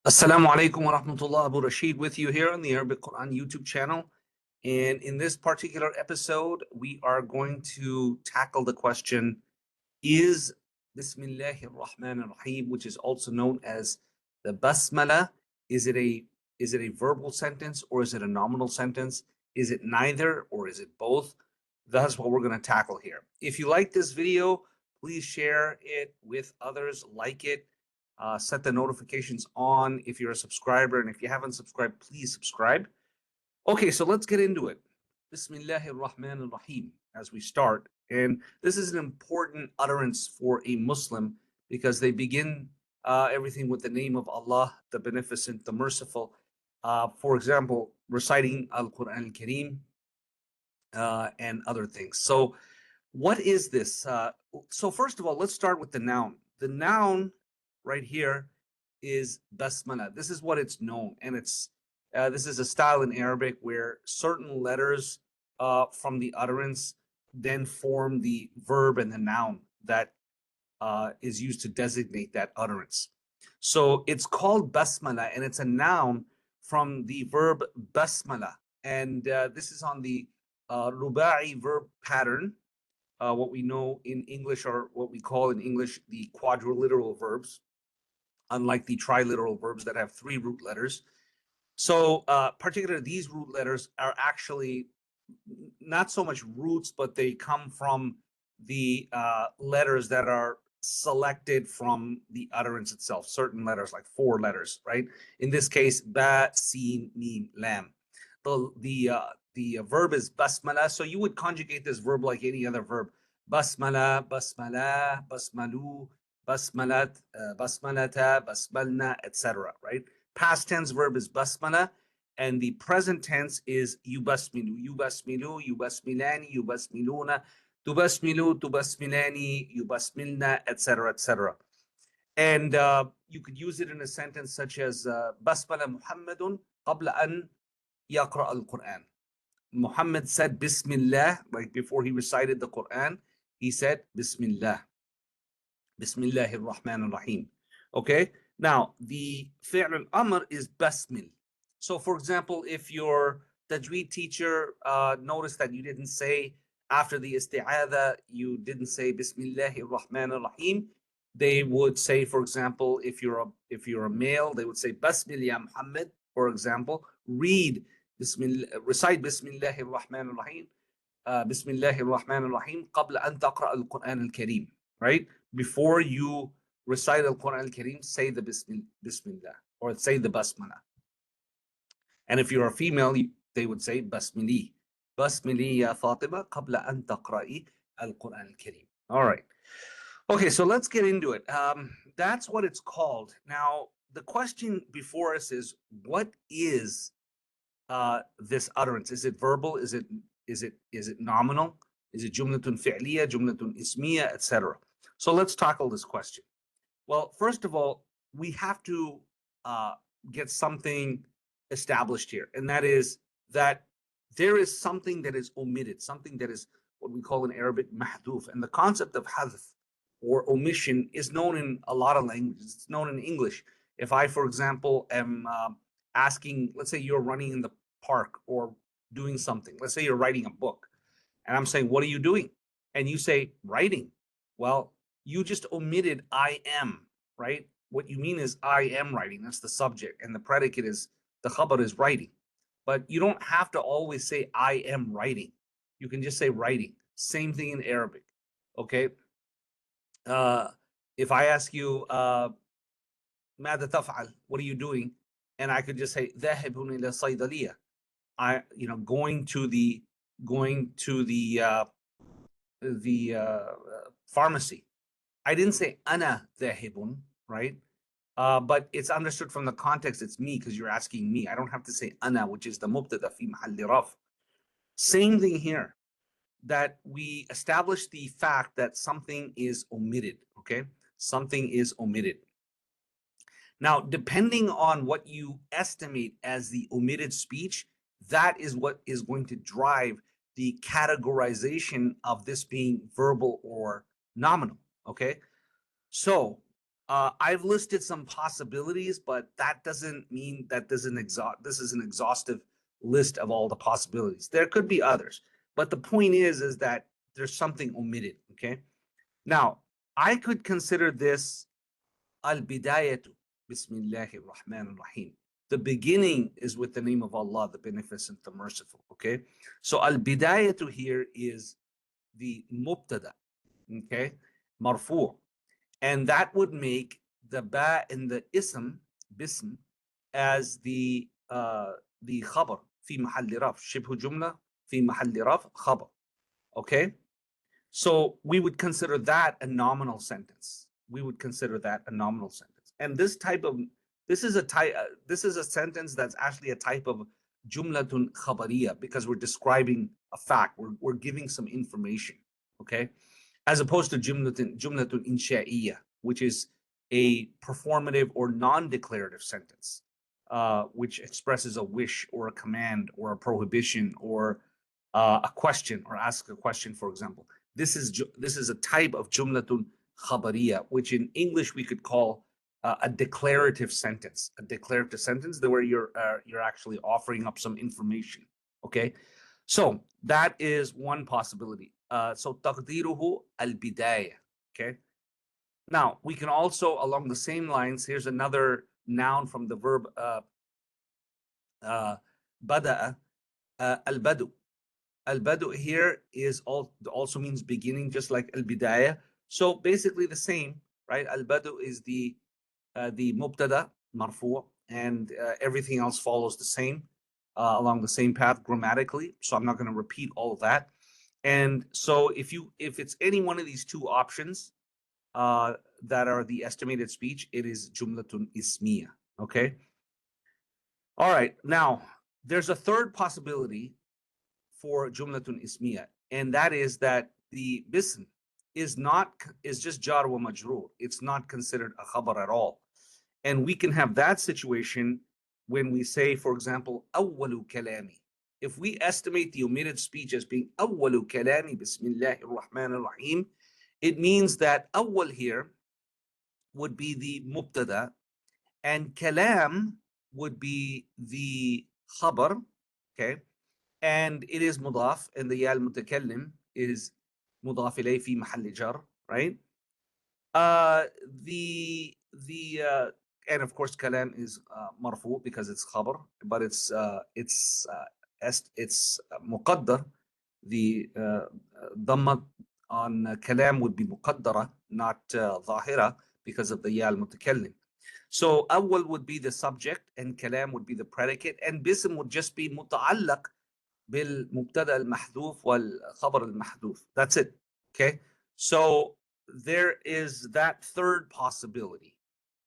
Assalamu alaikum wa rahmatullah. Abu Rasheed with you here on the Arabic Quran YouTube channel. And in this particular episode, we are going to tackle the question, is Bismillahir Rahman Rahim, which is also known as the Basmala, is it a verbal sentence or is it a nominal sentence? Is it neither or is it both? That's what we're going to tackle here. If you like this video, please share it with others, like it. Set the notifications on if you're a subscriber, and if you haven't subscribed, please subscribe. Okay, so let's get into it. Bismillahir Rahmanir Rahim as we start. And this is an important utterance for a Muslim because they begin everything with the name of Allah, the Beneficent, the Merciful. For example, reciting Al-Quran Al-Kareem and other things. So what is this? So first of all, let's start with the noun. The noun right here is Basmala. This is what it's known, and it's this is a style in Arabic where certain letters from the utterance then form the verb and the noun that is used to designate that utterance. So it's called Basmala, and it's a noun from the verb Basmala, and this is on the ruba'i verb pattern. What we know in English, or what we call in English the quadriliteral verbs, unlike the triliteral verbs that have 3 root letters. So particularly these root letters are actually not so much roots, but they come from the letters that are selected from the utterance itself, certain letters, like 4 letters, right? In this case, ba, sin, mim, lam. The verb is basmala, so you would conjugate this verb like any other verb. Basmala, basmala, basmalu, basmalat, basmalata, basmalna, etc. Right? Past tense verb is basmala, and the present tense is yubasmilu, yubasmilu, yubasmilani, yubasmiluna, tubasmilu, tubasmilani, yubasmilna, etc., etc. And you could use it in a sentence such as basmala Muhammadun qabla an yaqra al-Quran. Muhammad said Bismillah, like before he recited the Quran, he said Bismillah. Bismillahir Rahmanir Rahim. Okay, now the fi'l al-amr is basmil. So for example, if your tajweed teacher noticed that you didn't say after the isti'adha, you didn't say Bismillahir Rahmanir Rahim, they would say, for example, if you're a male, they would say Basmil ya Muhammad, for example, recite Bismillahir Rahmanir Rahim, Bismillahir Rahmanir Rahim, qabla an taqra al-Quran al-Kareem, right? Before you recite al-Quran al-Kareem, say the Bismillah, or say the Basmala. And if you're a female, they would say Basmili. Basmili ya Fatima qabla an taqra'i al-Quran al-Kareem. All right. Okay, so let's get into it. That's what it's called. Now, the question before us is, what is this utterance? Is it verbal? Is it nominal? Is it jumlatun fi'liyah, jumlatun ismiya, etc.? So let's tackle this question. Well, first of all, we have to get something established here, and that is that there is something that is omitted, something that is what we call in Arabic mahduf. And the concept of hadf, or omission, is known in a lot of languages. It's known in English. If I, for example, am asking, let's say you're running in the park or doing something. Let's say you're writing a book, and I'm saying, what are you doing? And you say, writing. Well, you just omitted I am, right? What you mean is I am writing. That's the subject, and the predicate is, the khabar is writing. But you don't have to always say I am writing. You can just say writing. Same thing in Arabic, okay? If I ask you, ماذا تفعل? What are you doing? And I could just say, ذاهب إلى الصيدلية. Going to the pharmacy. I didn't say ana ذاهب, right? But it's understood from the context, it's me, because you're asking me. I don't have to say ana, which is the mubtada fi mahalli raf. Same thing here, that we establish the fact that something is omitted, okay? Something is omitted. Now, depending on what you estimate as the omitted speech, that is what is going to drive the categorization of this being verbal or nominal, okay? So I've listed some possibilities, but that doesn't mean that this is an exhaustive list of all the possibilities. There could be others, but the point is that there's something omitted. Okay. Now, I could consider this al-bidayatu, Bismillahir Rahmanir Rahim. The beginning is with the name of Allah, the Beneficent, the Merciful. Okay. So al-bidayatu here is the mubtada. Okay. Marfu'. And that would make the ba in the ism, bism, as the khabar, في محل رفع, شبه جملة في محل رفع خبر. Okay? So we would consider that a nominal sentence. We would consider that a nominal sentence. And this is a sentence that's actually a type of jumlatun khabariya, because we're describing a fact. We're giving some information. Okay? As opposed to jumlatun insha'iyya, which is a performative or non-declarative sentence, which expresses a wish or a command or a prohibition or a question, or ask a question, for example. This is a type of jumlatun khabariya, which in English we could call a declarative sentence. A declarative sentence where you're actually offering up some information. Okay, so that is one possibility. So taqdiruhu al-bidayah. Okay. Now we can also, along the same lines, here's another noun from the verb bada'a, al-badu. Al-badu here is also means beginning, just like al-bidayah. So basically the same, right? Al-badu is the mubtada marfu', and everything else follows the same along the same path grammatically. So I'm not going to repeat all of that. And so if it's any one of these two options that are the estimated speech, it is jumlatun ismiya. Okay. All right. Now there's a third possibility for jumlatun ismiya, and that is that the bism is just jar wa majroor. It's not considered a khabar at all. And we can have that situation when we say, for example, awwalu kalami. If we estimate the omitted speech as being awwalu kalami Bismillahir Rahmanir Rahim, it means that awwal here would be the mubtada, and kalam would be the khabar. Okay, and it is mudaf, and the ya al-mutakallim is mudaf ilayh fi mahall jar, right? And of course kalam is marfu because it's khabar, but it's muqaddar. The dhamma on kalam would be muqaddara, not zahira, because of the ya al-mutakallim. So awwal would be the subject, and kalam would be the predicate, and bism would just be muta'allaq bil mubtada al-mahdhuf wal khabar al-mahdhuf. That's it. Okay. So there is that third possibility.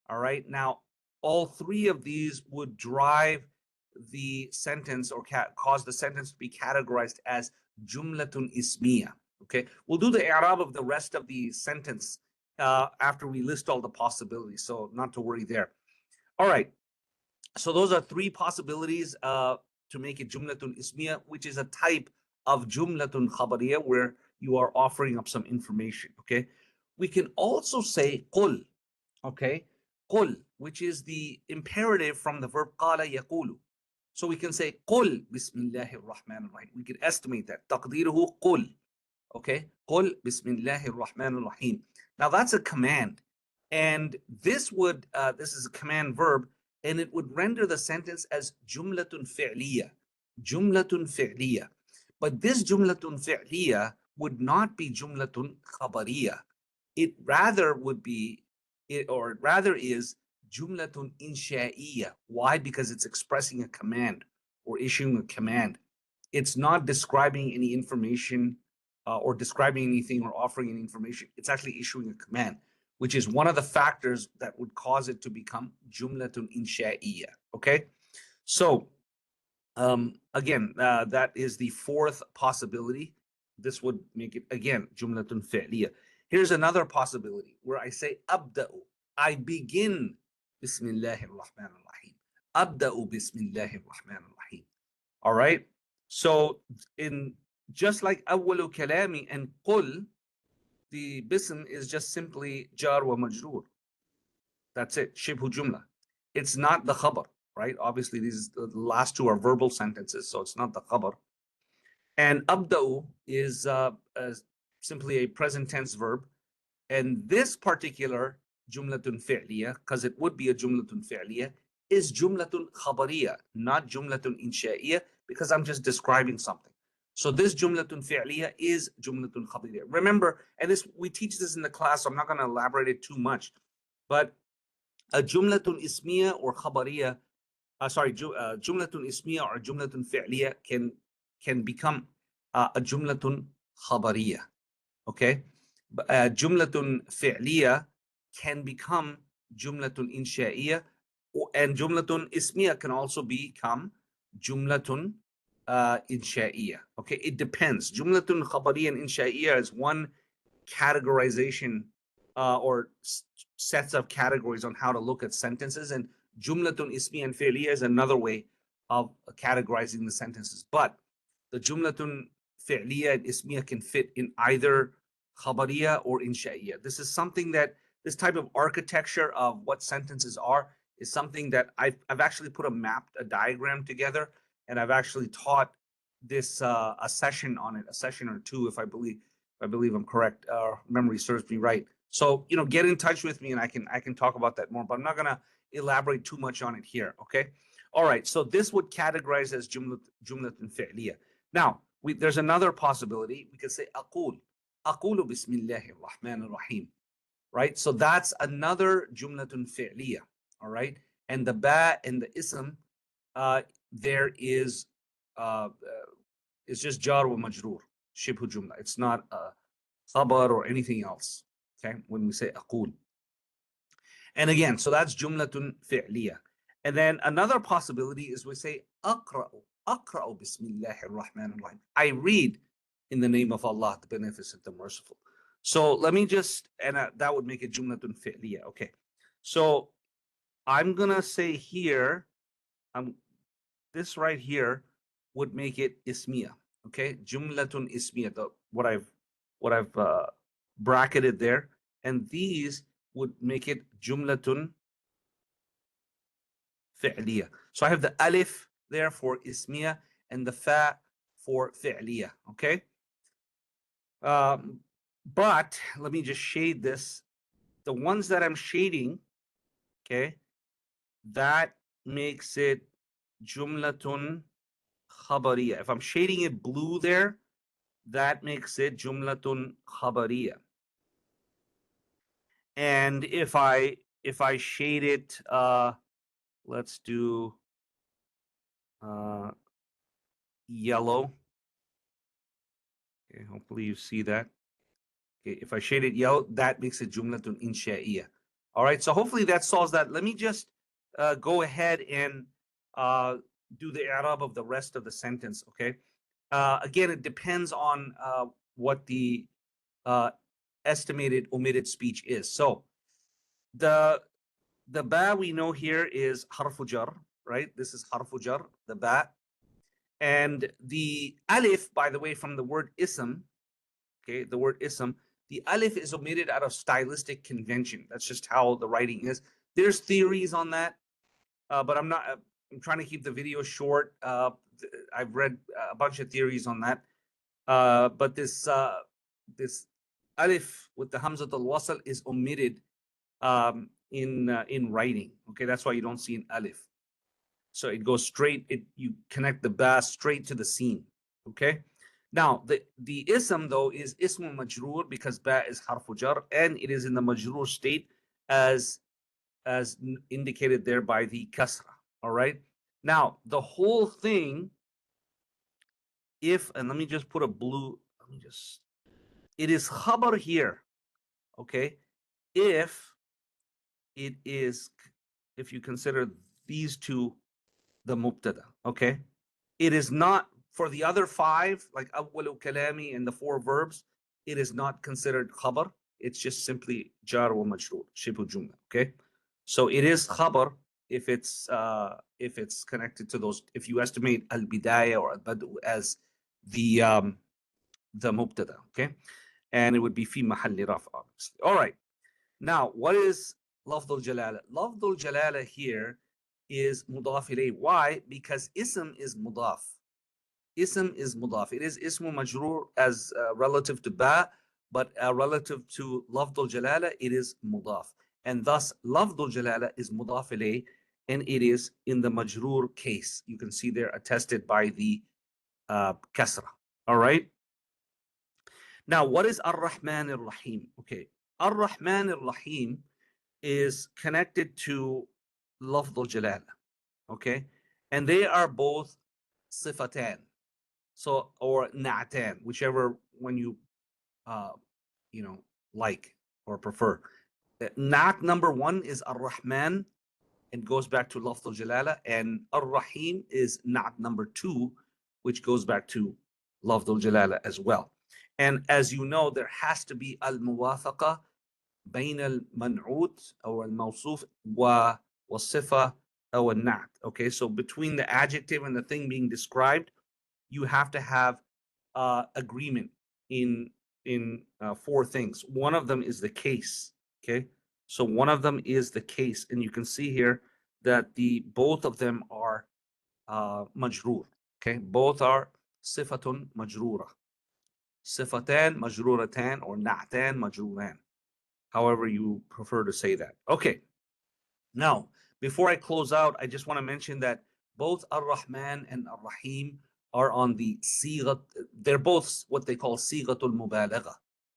All right. Now, all three of these would drive the sentence, or cause the sentence to be categorized as jumlatun ismiya. Okay. We'll do the i'rab of the rest of the sentence after we list all the possibilities. So not to worry there. All right. So those are three possibilities to make it jumlatun ismiya, which is a type of jumlatun khabariya, where you are offering up some information. Okay. We can also say qul. Okay. Qul, which is the imperative from the verb qala yaqulu. So we can say qul Bismillahir Rahmanir Rahim. We can estimate that. Taqdiruhu qul. Okay. Qul Bismillahir Rahmanir Rahim. Now that's a command. And this is a command verb, and it would render the sentence as jumlatun fi'liya. Jumlatun fi'liya. But this jumlatun fi'liya would not be jumlatun khabariya. It rather is jumlatun insha'iyya. Why? Because it's expressing a command or issuing a command. It's not describing any information or describing anything or offering any information. It's actually issuing a command, which is one of the factors that would cause it to become jumlatun insha'iyya. Okay, so again, that is the fourth possibility. This would make it, again, jumlatun fi'liya. Here's another possibility where I say abda'u. I begin Bismillahir Rahmanir Rahim. Abda'u Bismillahir Rahmanir Rahim. All right. So just like awwalu kalami and qul, the bism is just simply jar wa majroor. That's it. شبه جملة. It's not the khabar, right? Obviously, the last two are verbal sentences, so it's not the khabar. And abda'u is simply a present tense verb. And this particular jumlatun fi'liya, because it would be a jumlatun fi'liya, is jumlatun khabariya, not jumlatun insha'iyya, because I'm just describing something. So this jumlatun fi'liya is jumlatun khabariya. Remember, and this we teach this in the class, so I'm not going to elaborate it too much, but a jumlatun ismiya or khabariya, jumlatun ismiya or jumlatun fi'liya can become a jumlatun khabariya. Okay, jumlatun fi'liya can become jumlatun insha'iyya, and jumlatun ismiya can also become jumlatun insha'iyya. Okay, it depends. Jumlatun khabariya and insha'iyya is one categorization or sets of categories on how to look at sentences, and jumlatun ismiya and fi'liya is another way of categorizing the sentences. But the jumlatun fi'liya and ismiya can fit in either khabariya or insha'iyya. This is something that this type of architecture of what sentences are is something that I've actually put a diagram together, and I've actually taught this a session on it, a session or two, if I believe I'm correct. Memory serves me right. So get in touch with me, and I can talk about that more. But I'm not gonna elaborate too much on it here. Okay. All right. So this would categorize as jumlatun fi'liya. Now there's another possibility. We could say aqul bismillahi الرحمن الرحيم. Right. So that's another jumlatun fi'liya. All right. And the ba and the ism, there is it's just jar wa majroor, shibhu jumla. It's not a khabar or anything else. Okay, when we say aqul. And again, so that's jumlatun fi'liya. And then another possibility is we say aqra'u bismillahir rahmanir rahim. I read in the name of Allah, the Beneficent, the Merciful. So let me just, and that would make it jumlatun fi'liya. Okay, so I'm gonna say here, this right here would make it ismiya. Okay, jumlatun ismiya. What I've bracketed there, and these would make it jumlatun fi'liya. So I have the alif there for ismiya and the fa for fi'liya. Okay. But let me just shade this. The ones that I'm shading, okay, that makes it jumlatun khabariya. If I'm shading it blue there, that makes it jumlatun khabariya. And if I shade it, let's do yellow. Okay, hopefully you see that. Okay, if I shade it yellow, that makes it jumlatun insha'iyya. All right, so hopefully that solves that. Let me just go ahead and do the i'rab of the rest of the sentence. Okay, again, it depends on what the estimated omitted speech is. So the ba we know here is harfu jar, right? This is harfu jar, the ba. And the alif, by the way, from the word ism, okay, the word ism, the alif is omitted out of stylistic convention. That's just how the writing is. There's theories on that, but I'm trying to keep the video short. I've read a bunch of theories on that. But this alif with the hamzat al-wasl is omitted in writing. Okay, that's why you don't see an alif. So it goes straight. You connect the ba straight to the scene. Okay. Now the ism though is ism majroor because ba is harfu jar, and it is in the majroor state as indicated there by the kasra. All right. Now the whole thing, and let me just put a blue. It is khabar here. Okay. If you consider these two the mubtada, okay? It is not, for the other five, like awwalu kalami and the four verbs, it is not considered khabar. It's just simply jar wa majroor, shibhu jumla, okay? So it is khabar if it's connected to those, if you estimate al-bidaya or al-badu as the mubtada, okay? And it would be fi mahalli raf, obviously. All right. Now, what is lafdul jalala. Lafdul jalala here is mudaf ilayh. Why? Because ism is mudaf. Ism is mudaf. It is ismu majroor as relative to ba, but relative to lafdul jalala, it is mudaf. And thus, lafdul jalala is mudaf ilayh, and it is in the majroor case. You can see there attested by the kasra. All right. Now, what is الرحمن الرحيم? Okay, الرحمن الرحيم is connected to لفظ الجلالة. Okay, and they are both صفتان. So, or نعتان, whichever one you like or prefer. Na'at number one is الرحمن, and goes back to لفظ الجلالة, and الرحيم is na'at number two, which goes back to لفظ الجلالة as well. And as you know, there has to be al-muwafaqa بين المنعوت أو الموصوف والصفة أو النعت. Okay, so between the adjective and the thing being described, you have to have agreement in four things. One of them is the case. Okay, so one of them is the case, and you can see here that both of them are majroor. Okay, both are صفة مجرورة. صفتان مجرورتان or نعتان مجروران, however you prefer to say that. Okay, now before I close out, I just want to mention that both Ar-Rahman and Ar-Rahim are on the sighat. They're both what they call sighatul mubalagha.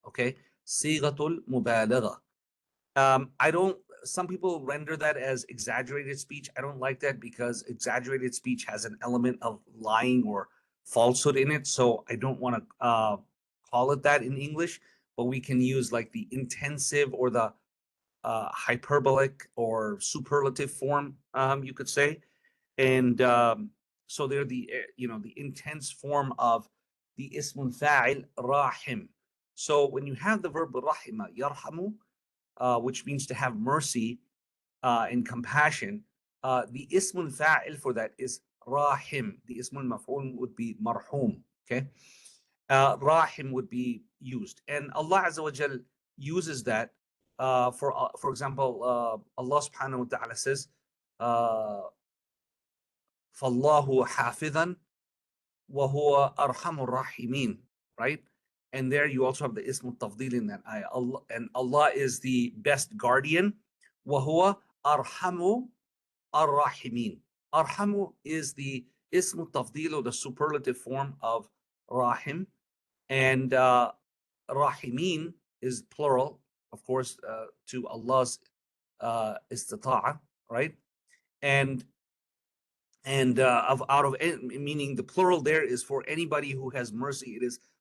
Okay, sighatul mubalagha. Some people render that as exaggerated speech. I don't like that because exaggerated speech has an element of lying or falsehood in it. So I don't want to call it that in English, but we can use like the intensive or the hyperbolic or superlative form, you could say. And so they're the the intense form of the ismun fa'il rahim. So when you have the verb rahima yarhamu, which means to have mercy and compassion, the ismun fa'il for that is rahim. The ismun maf'ul would be marhum. Okay, rahim would be used, and Allah Azza wa Jal uses that for example, Allah Subhanahu wa Taala says, "Fallahu hafidhan wa huwa arhamur rahimin." Right, and there you also have the ism tafdil in that ayah. Allah, and Allah is the best guardian. Wa huwa arhamu ar-rahimin. Arhamu is the ism tafdil, or the superlative form of rahim, and rahimin is plural, of course, to Allah's istita'a, right? And out of meaning the plural there is for anybody who has mercy.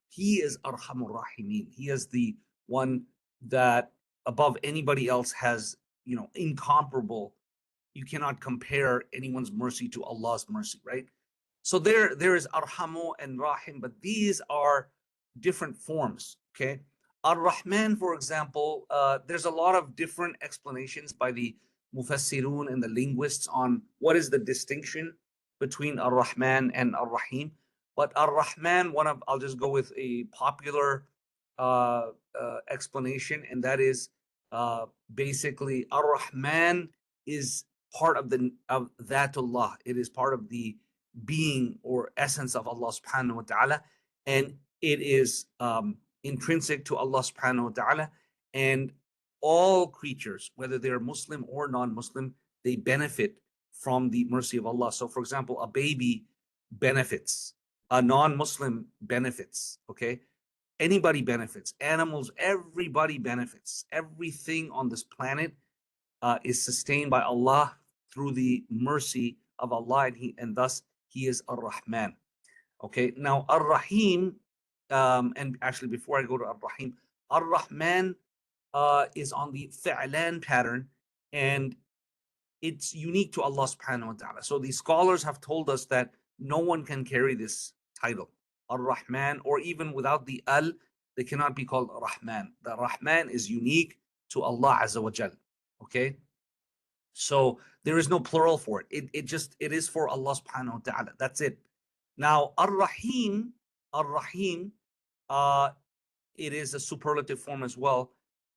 He is arhamur rahimin. He is the one that above anybody else has, incomparable. You cannot compare anyone's mercy to Allah's mercy, right? So there is arhamu and rahim, but these are different forms. Okay, ar-Rahman, for example, there's a lot of different explanations by the mufassirun and the linguists on what is the distinction between ar-Rahman and ar-Rahim. But ar-Rahman, I'll just go with a popular explanation, and that is basically ar-Rahman is part of Dhatullah. It is part of the being or essence of Allah Subhanahu wa Taala, and it is intrinsic to Allah Subhanahu wa Taala. And all creatures, whether they're Muslim or non-Muslim, they benefit from the mercy of Allah. So, for example, a baby benefits, a non-Muslim benefits. Okay, anybody benefits. Animals, everybody benefits. Everything on this planet is sustained by Allah through the mercy of Allah, and thus He is Ar-Rahman. Okay, now Ar-Rahim, and actually before I go to Ar-Rahim, Ar-Rahman is on the fi'lan pattern, and it's unique to Allah Subhanahu wa Ta'ala. So the scholars have told us that no one can carry this title, Ar-Rahman, or even without the al, they cannot be called Rahman. The Rahman is unique to Allah Azza wa Jal. Okay, so there is no plural for it. It is for Allah Subhanahu wa Ta'ala. That's it. Now Ar-Rahim, it is a superlative form as well,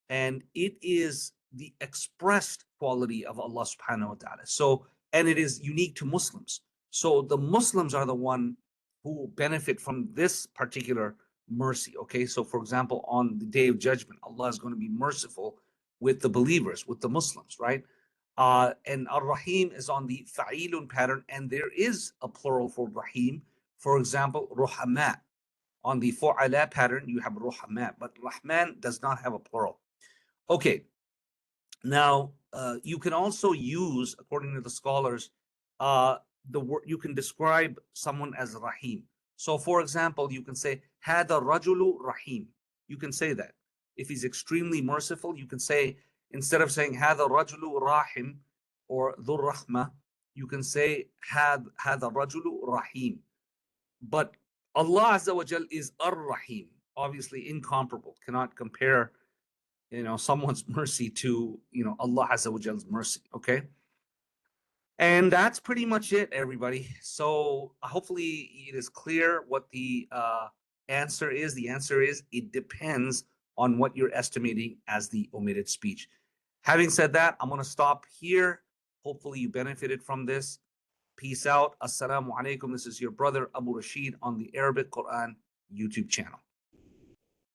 and it is the expressed quality of Allah subhanahu wa ta'ala. So, and it is unique to Muslims. So the Muslims are the one who benefit from this particular mercy. Okay, so for example, on the day of judgment, Allah is going to be merciful with the believers, with the Muslims, right? And Ar-Rahim is on the fa'ilun pattern, and there is a plural for Rahim. For example, Ruhama. On the Fu'ala pattern, you have Ruhama, but Rahman does not have a plural. Okay, now you can also use, according to the scholars, the word, you can describe someone as Rahim. So for example, you can say Hada Rajulu Rahim. You can say that. If he's extremely merciful, you can say, instead of saying Hada Rajulu Rahim or Dhur Rahma, you can say Hada Rajulu Rahim. But Allah Azza wa Jal is Ar-Rahim, obviously incomparable, cannot compare, someone's mercy to, Allah Azza wa Jal's mercy, okay? And that's pretty much it, everybody. So hopefully it is clear what the answer is. The answer is it depends on what you're estimating as the omitted speech. Having said that, I'm going to stop here. Hopefully you benefited from this. Peace out. Assalamu alaikum. This is your brother Abu Rasheed on the Arabic Quran YouTube channel.